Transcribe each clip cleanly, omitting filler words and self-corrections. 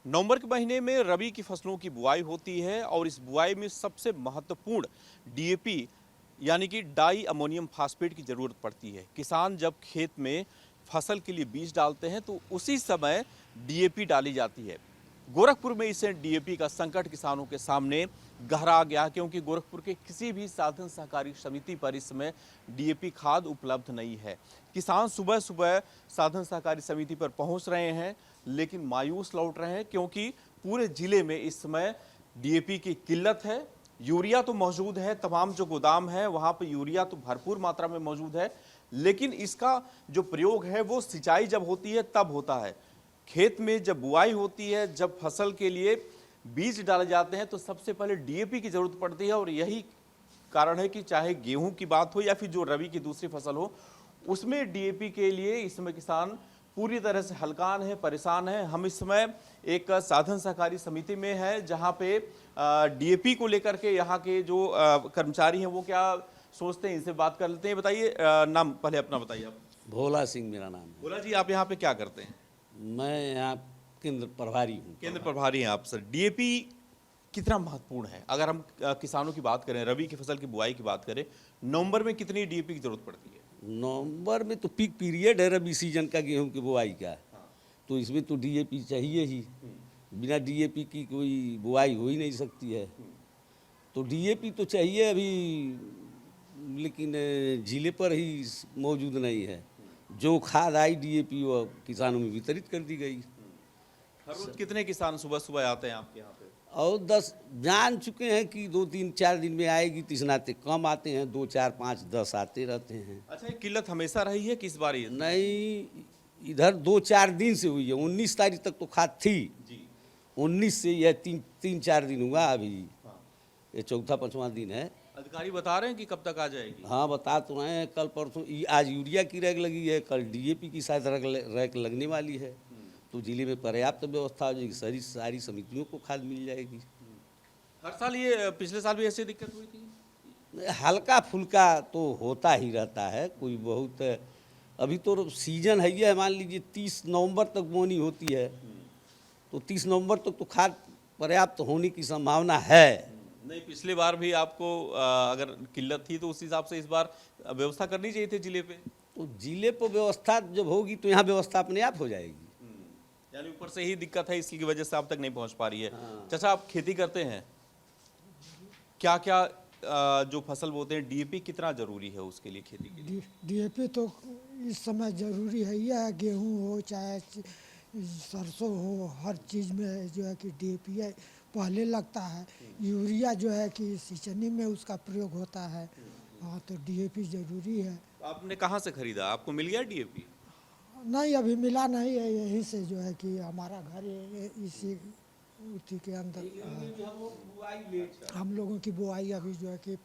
नवंबर के महीने में रबी की फसलों की बुआई होती है और इस बुआई में सबसे महत्वपूर्ण डीएपी यानी कि डाई अमोनियम फास्फेट की ज़रूरत पड़ती है। किसान जब खेत में फसल के लिए बीज डालते हैं तो उसी समय डीएपी डाली जाती है। गोरखपुर में इस डीएपी का संकट किसानों के सामने गहरा आ गया क्योंकि गोरखपुर के किसी भी साधन सहकारी समिति पर इस समय डीएपी खाद उपलब्ध नहीं है। किसान सुबह सुबह साधन सहकारी समिति पर पहुंच रहे हैं लेकिन मायूस लौट रहे हैं क्योंकि पूरे जिले में इस समय डीएपी की किल्लत है। यूरिया तो मौजूद है, तमाम जो गोदाम है वहां पर यूरिया तो भरपूर मात्रा में मौजूद है, लेकिन इसका जो प्रयोग है वो सिंचाई जब होती है तब होता है। खेत में जब बुआई होती है, जब फसल के लिए बीज डाले जाते हैं तो सबसे पहले डीएपी की जरूरत पड़ती है और यही कारण है कि चाहे गेहूं की बात हो या फिर जो रबी की दूसरी फसल हो, उसमें डीएपी के लिए इस समय किसान पूरी तरह से हलकान है, परेशान है। हम इस समय एक साधन सहकारी समिति में है जहां पे डीएपी को लेकर के यहाँ के जो कर्मचारी हैं वो क्या सोचते हैं, इनसे बात कर लेते हैं। बताइए, नाम पहले अपना बताइए आप। भोला सिंह मेरा नाम है। भोला जी, आप यहाँ पे क्या करते हैं? मैं यहाँ केंद्र प्रभारी हूँ। केंद्र प्रभारी हैं आप सर। डीएपी कितना महत्वपूर्ण है? अगर हम किसानों की बात करें, रबी की फसल की बुआई की बात करें, नवंबर में कितनी डीएपी की जरूरत पड़ती है? नवंबर में तो पीक पीरियड है रबी सीजन का, गेहूं की बुआई का। तो इसमें तो डीएपी चाहिए ही। बिना डीएपी की कोई बुआई हो ही नहीं सकती है। तो डीएपी तो चाहिए अभी, लेकिन जिले पर ही मौजूद नहीं है। जो खाद आई डीएपी वो किसानों में वितरित कर दी गई। हर रोज कितने किसान सुबह सुबह आते हैं आपके यहाँ पे? और 10 जान चुके हैं कि 2-3-4 दिन में आएगी, तो इस नाते कम आते हैं, 2-4-5-10 आते रहते हैं। अच्छा, ये किल्लत हमेशा रही है कि इस बार ये? नहीं, इधर 2-4 दिन से हुई है। 19 तारीख तक तो खाद थी जी। 19 से यह 3-4 दिन हुआ अभी। हाँ। ये चौथा 5वां दिन है। अधिकारी बता रहे हैं कि कब तक आ जाएगी? हाँ, बता तो रहे हैं। कल परसों आज यूरिया की रैक लगी है, कल डीएपी की शायद रैक लगने वाली है। तो जिले में पर्याप्त व्यवस्था हो जाएगी, सारी समितियों को खाद मिल जाएगी। हर साल ये, पिछले साल भी ऐसी दिक्कत हुई थी? हल्का फुल्का तो होता ही रहता है, कोई बहुत। अभी तो सीजन है ये, मान लीजिए 30 नवंबर तक बोनी होती है, तो 30 नवंबर तक तो खाद पर्याप्त होने की संभावना है। नहीं, पिछले बार भी आपको अगर किल्लत थी तो उस हिसाब से इस बार व्यवस्था करनी चाहिए थी जिले पे। तो जिले पर व्यवस्था जब होगी तो यहाँ व्यवस्था अपने आप हो जाएगी। यानी ऊपर से ही दिक्कत है, इसकी वजह से आप तक नहीं पहुंच पा रही है। हाँ। चाचा, आप खेती करते हैं, क्या क्या जो फसल बोते हैं डीएपी कितना जरूरी है उसके लिए, खेती के लिए? डीएपी तो इस समय ज़रूरी है ही है। गेहूं हो चाहे सरसों हो, हर चीज़ में जो है कि डीएपी है पहले लगता है। यूरिया जो है कि सिंचाई में उसका प्रयोग होता है। हाँ, तो डीएपी ज़रूरी है। आपने कहाँ से खरीदा? आपको मिल गया डीएपी? नहीं, अभी मिला नहीं है। यहीं से जो है कि हमारा घर इसी उसी के अंदर। हम लोगों की बुआई अभी जो है कि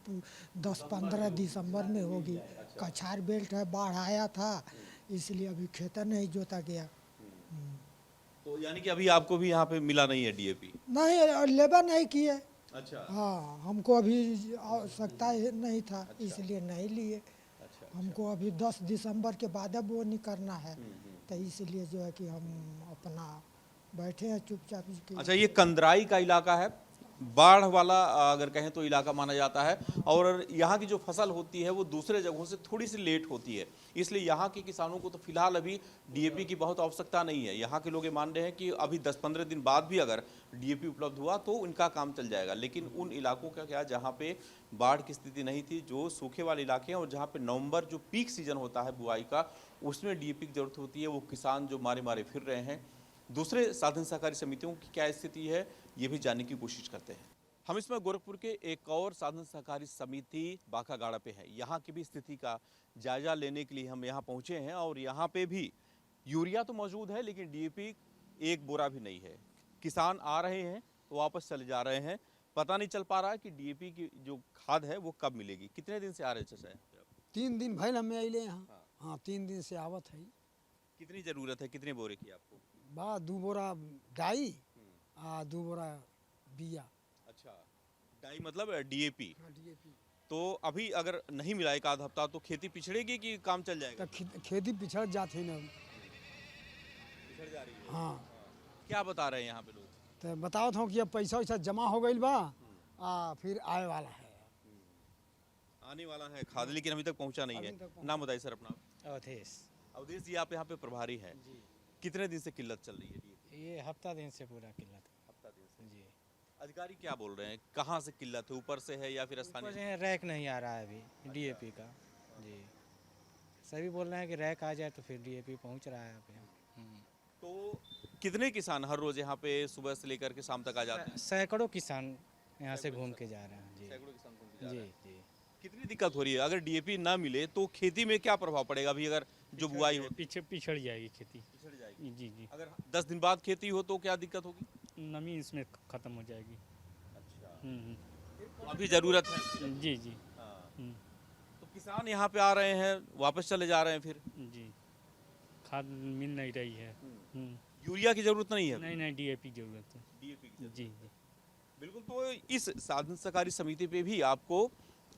10-15 दिसंबर में होगी। कछार बेल्ट है, बाढ़ आया था इसलिए अभी खेतर नहीं जोता गया। तो यानी कि अभी आपको भी यहाँ पे मिला नहीं है डीएपी? नहीं, लेबर नहीं किए। अच्छा। हाँ, हमको अभी आवश्यकता नहीं था, इसलिए नहीं लिए। अच्छा। हमको अभी 10 दिसंबर के बाद अब वो नहीं करना है, तो इसलिए जो है कि हम अपना बैठे हैं चुपचाप। अच्छा, ये कंदराई का इलाका है, बाढ़ वाला अगर कहें तो इलाका माना जाता है, और यहाँ की जो फसल होती है वो दूसरे जगहों से थोड़ी सी लेट होती है, इसलिए यहाँ के किसानों को तो फिलहाल अभी डीएपी की बहुत आवश्यकता नहीं है। यहाँ के लोग ये मान रहे हैं कि अभी 10-15 दिन बाद भी अगर डीएपी उपलब्ध हुआ तो उनका काम चल जाएगा। लेकिन उन इलाकों का क्या, जहाँ पे बाढ़ की स्थिति नहीं थी, जो सूखे वाले इलाके हैं और जहाँ पे नवंबर जो पीक सीजन होता है बुआई का, उसमें डीएपी की जरूरत होती है, वो किसान जो मारे मारे फिर रहे हैं। दूसरे साधन सहकारी समितियों की क्या स्थिति है ये भी जानने की कोशिश करते हैं। हम इसमें गोरखपुर के एक और साधन सहकारी समिति बाकागाड़ा पे है, यहाँ की भी स्थिति का जायजा लेने के लिए हम यहाँ पहुँचे हैं और यहाँ पे भी यूरिया तो मौजूद है लेकिन डीएपी एक बोरा भी नहीं है। किसान आ रहे हैं तो वापस चले जा रहे हैं, पता नहीं चल पा रहा है कि डीएपी की जो खाद है वो कब मिलेगी। कितने दिन से आ रहे हैं चाचा? 3 दिन भैल हमें अले यहाँ। हाँ, 3 दिन से आवत है। कितनी जरूरत है, कितने बोरे की आपको? 2 बोरा डाई आ 2 बोरा बिया। अच्छा, डाई मतलब डीएपी। हाँ, डीएपी। तो अभी अगर नहीं मिला एक आध हफ्ता तो खेती पिछड़ेगी कि काम चल जाएगा? तो खेती पिछड़ जाते न। पिछड़ जा रही है। हाँ, क्या बता रहे हैं यहाँ पे लोग? तो बताओ था कि अब पैसा वैसा जमा हो गई बा फिर आए वाला है। आने वाला है खाद, लेकिन अभी तक पहुँचा नहीं है। नाम बताइए सर अपना। अवधेश अवधेश जी, आप यहाँ पे प्रभारी हैं, कितने दिन से किल्लत चल रही है DAP? ये हफ्ता दिन से पूरा किल्लत हफ्ता दिन से। जी। अधिकारी क्या बोल रहे हैं, कहाँ से किल्लत है, ऊपर से है या फिर ऊपर स्थानीय? से रैक नहीं आ रहा है अभी DAP का। जी, सभी बोल रहे हैं कि रैक आ जाए तो फिर DAP पहुंच रहा है अभी। तो कितने किसान हर रोज यहाँ पे सुबह से लेकर के शाम तक आ जाते हैं? सैकड़ों किसान यहाँ से घूम के जा रहे हैं। जी सैकड़ों किसान घूम के जा जी रहे हैं। जी। कितनी दिक्कत हो रही है? अगर DAP ना मिले तो खेती में क्या प्रभाव पड़ेगा? अभी अगर जो बुआई हो पिछड़ जाएगी खेती। पिछड़ जाएगी। जी जी, अगर 10 दिन बाद खेती हो तो क्या दिक्कत होगी? नमी इसमें खत्म हो जाएगी। अच्छा, हम्म, तो अभी जरूरत है। जी जी। हाँ। हम्म, तो किसान यहाँ पे आ रहे हैं, वापस चले जा रहे हैं फिर। जी, खाद मिल नहीं रही है। यूरिया की जरूरत नहीं है। नहीं नहीं, DAP जरूरत है। DAP की जरूरत। जी जी। बिल्कुल, तो इस साधन सहकारी समिति पे भी आपको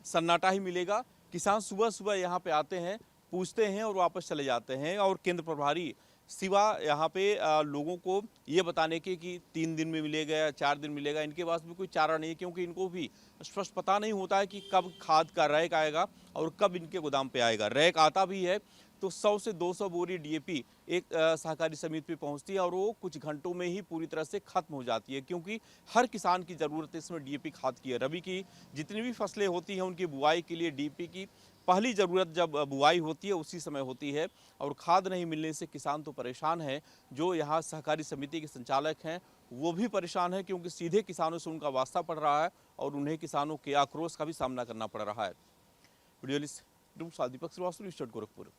सन्नाटा ही मिलेगा। किसान सुबह सुबह यहाँ पे आते हैं, पूछते हैं और वापस चले जाते हैं। और केंद्र प्रभारी सिवा यहाँ पे लोगों को ये बताने के कि 3 दिन में मिलेगा या 4 दिन मिलेगा, इनके पास भी कोई चारा नहीं है, क्योंकि इनको भी स्पष्ट पता नहीं होता है कि कब खाद का रैक आएगा और कब इनके गोदाम पे आएगा। रैक आता भी है तो 100 से 200 बोरी DAP एक सहकारी समिति पे पहुंचती है और वो कुछ घंटों में ही पूरी तरह से खत्म हो जाती है, क्योंकि हर किसान की ज़रूरत इसमें DAP खाद की है। रबी की जितनी भी फसलें होती हैं उनकी बुआई के लिए DAP की पहली ज़रूरत जब बुआई होती है उसी समय होती है। और खाद नहीं मिलने से किसान तो परेशान है, जो यहाँ सहकारी समिति के संचालक हैं वो भी परेशान है, क्योंकि सीधे किसानों से उनका वास्ता पड़ रहा है और उन्हें किसानों के आक्रोश का भी सामना करना पड़ रहा है। वीडियो जर्नलिस्ट दीपक श्रीवास्तव, न्यूज़ 8 गोरखपुर।